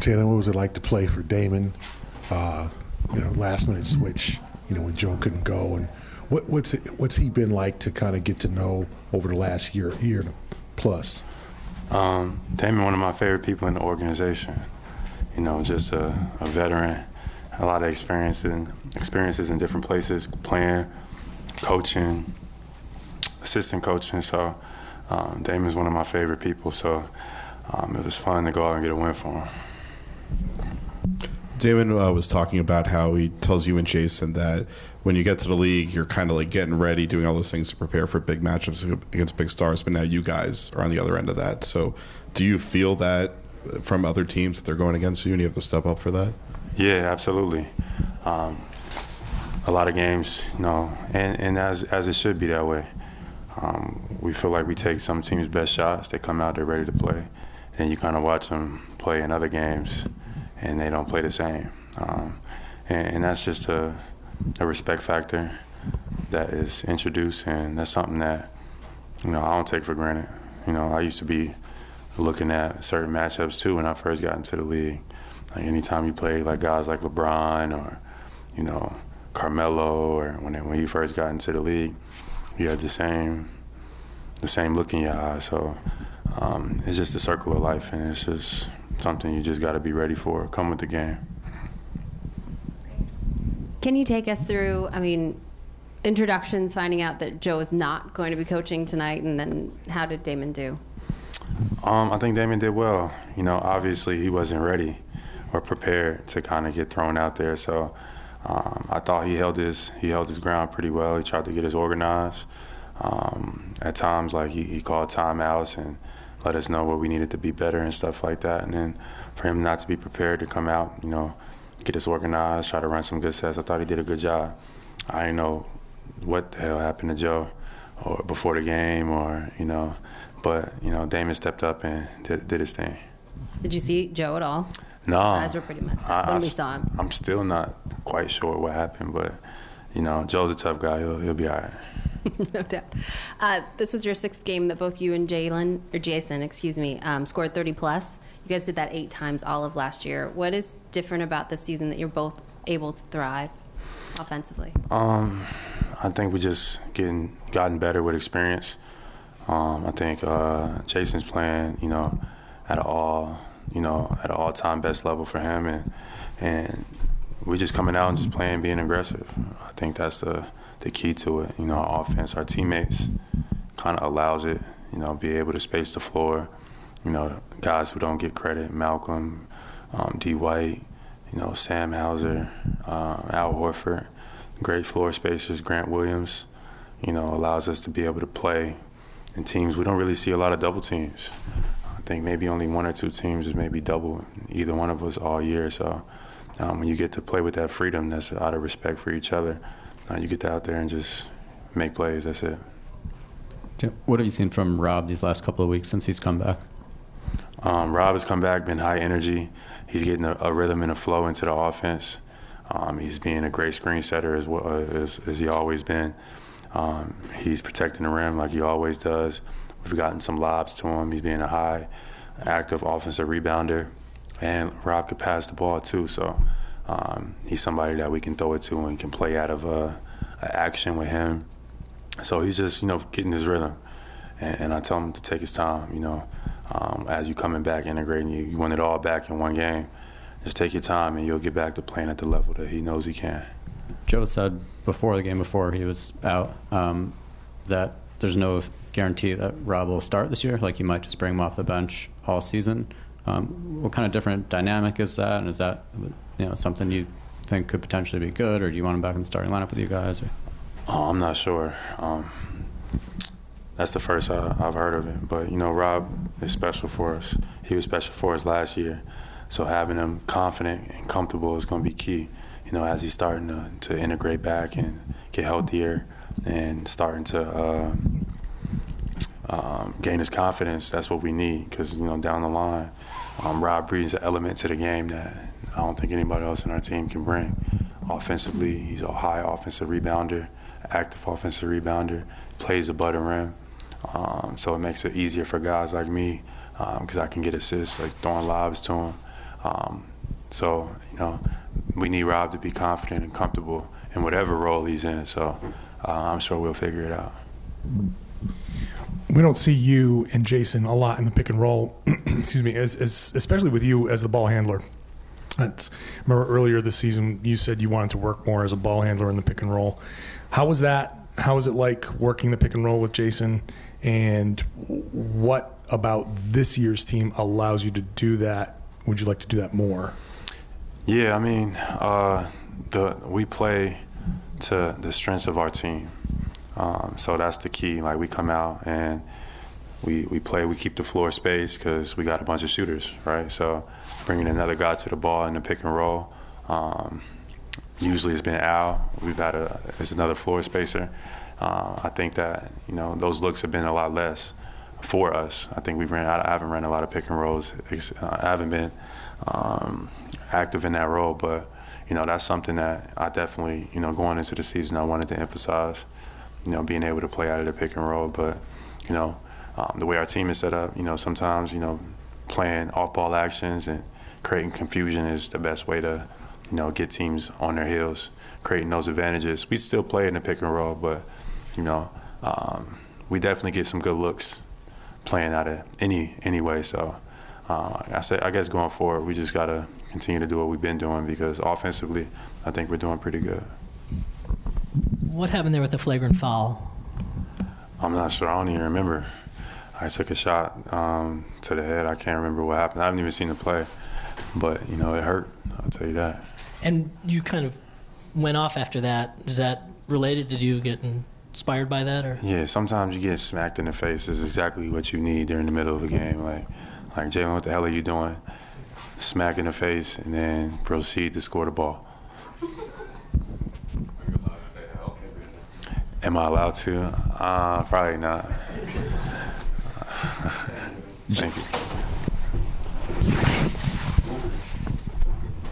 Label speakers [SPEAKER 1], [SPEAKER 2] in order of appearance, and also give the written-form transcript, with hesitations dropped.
[SPEAKER 1] Jaylen, what was it like to play for Damon? Last minute switch, when Joe couldn't go, and what's he been like to kind of get to know over the last year plus?
[SPEAKER 2] Damon, one of my favorite people in the organization. Just a veteran, a lot of experiences in different places, playing, coaching, assistant coaching. So Damon's one of my favorite people. So it was fun to go out and get a win for him.
[SPEAKER 3] Damon was talking about how he tells you and Jason that when you get to the league, you're kind of like getting ready, doing all those things to prepare for big matchups against big stars, but now you guys are on the other end of that. So do you feel that from other teams that they're going against you and you have to step up for that?
[SPEAKER 2] Yeah, absolutely. A lot of games, and as it should be that way. We feel like we take some teams' best shots. They come out, they're ready to play. And you kind of watch them play in other games, and they don't play the same. And that's just a respect factor that is introduced, and that's something that, I don't take for granted. I used to be looking at certain matchups, too, when I first got into the league. Like anytime you play like guys like LeBron or, Carmelo, or when you first got into the league, you had the same look in your eyes. So it's just a circle of life, and it's just something you just got to be ready for. Come with the game.
[SPEAKER 4] Can you take us through, introductions, finding out that Joe is not going to be coaching tonight, and then how did Damon do?
[SPEAKER 2] I think Damon did well. Obviously he wasn't ready or prepared to kind of get thrown out there. So I thought he held his ground pretty well. He tried to get us organized. At times, like he called timeouts and let us know where we needed to be better and stuff like that. And then for him not to be prepared to come out, get us organized, try to run some good sets, I thought he did a good job. I didn't know what the hell happened to Joe or before the game but Damon stepped up and did his thing.
[SPEAKER 4] Did you see Joe at all?
[SPEAKER 2] No.
[SPEAKER 4] Our eyes were pretty messed up when we saw him.
[SPEAKER 2] I'm still not quite sure what happened, but Joe's a tough guy. He'll be all right.
[SPEAKER 4] No doubt. This was your sixth game that both you and Jason, scored 30 plus. You guys did that 8 times all of last year. What is different about this season that you're both able to thrive offensively?
[SPEAKER 2] I think we just gotten better with experience. I think Jason's playing, at an all-time best level for him, and we're just coming out and just playing, being aggressive. I think that's the key to it. Our offense, our teammates kind of allows it, be able to space the floor. Guys who don't get credit, Malcolm, D. White, Sam Hauser, Al Horford, great floor spacers, Grant Williams, allows us to be able to play in teams. We don't really see a lot of double teams. I think maybe only 1 or 2 teams is maybe double either one of us all year. So when you get to play with that freedom, that's out of respect for each other. You get out there and just make plays. That's it.
[SPEAKER 5] What have you seen from Rob these last couple of weeks since he's come back?
[SPEAKER 2] Rob has come back, been high energy. He's getting a rhythm and a flow into the offense. He's being a great screen setter as well as he always been. He's protecting the rim like he always does. We've gotten some lobs to him. He's being a high, active offensive rebounder. And Rob could pass the ball too, so he's somebody that we can throw it to and can play out of a action with him. So he's just, getting his rhythm. And I tell him to take his time, as you coming back, integrating, you want it all back in one game. Just take your time and you'll get back to playing at the level that he knows he can.
[SPEAKER 5] Joe said before the game, before he was out, that there's no guarantee that Rob will start this year. Like, you might just bring him off the bench all season. What kind of different dynamic is that? And is that something you think could potentially be good, or do you want him back in the starting lineup with you guys? Or?
[SPEAKER 2] I'm not sure. That's the first I've heard of it. But, Rob is special for us. He was special for us last year. So having him confident and comfortable is going to be key, as he's starting to integrate back and get healthier and starting to gain his confidence. That's what we need because, down the line, Rob brings an element to the game that I don't think anybody else in our team can bring. Offensively, he's a high offensive rebounder, active offensive rebounder, plays above the rim. So it makes it easier for guys like me because I can get assists, like throwing lobs to him. So, we need Rob to be confident and comfortable in whatever role he's in. So I'm sure we'll figure it out.
[SPEAKER 6] We don't see you and Jason a lot in the pick and roll, excuse me, as especially with you as the ball handler. Remember earlier this season you said you wanted to work more as a ball handler in the pick and roll. How was that? How was it like working the pick and roll with Jason? And what about this year's team allows you to do that? Would you like to do that more?
[SPEAKER 2] Yeah, I mean, we play to the strengths of our team. So that's the key. Like, we come out and we play, we keep the floor space because we got a bunch of shooters, right? So bringing another guy to the ball in the pick and roll, usually it's been Al. It's another floor spacer. I think that, those looks have been a lot less for us. I think I haven't ran a lot of pick and rolls. I haven't been active in that role, but that's something that I definitely, going into the season, I wanted to emphasize, being able to play out of the pick and roll. But the way our team is set up, sometimes playing off-ball actions and creating confusion is the best way to get teams on their heels, creating those advantages. We still play in the pick and roll, but we definitely get some good looks playing out of any way. So I guess going forward, we just got to continue to do what we've been doing, because offensively, I think we're doing pretty good.
[SPEAKER 7] What happened there with the flagrant foul?
[SPEAKER 2] I'm not sure. I don't even remember. I took a shot to the head. I can't remember what happened. I haven't even seen the play, but it hurt. I'll tell you that.
[SPEAKER 7] And you kind of went off after that. Is that related? Did you get inspired by that, or?
[SPEAKER 2] Yeah, sometimes you get smacked in the face is exactly what you need during the middle of a game. Like Jaylen, what the hell are you doing? Smack in the face and then proceed to score the ball. Am I allowed to? Probably not. Thank you.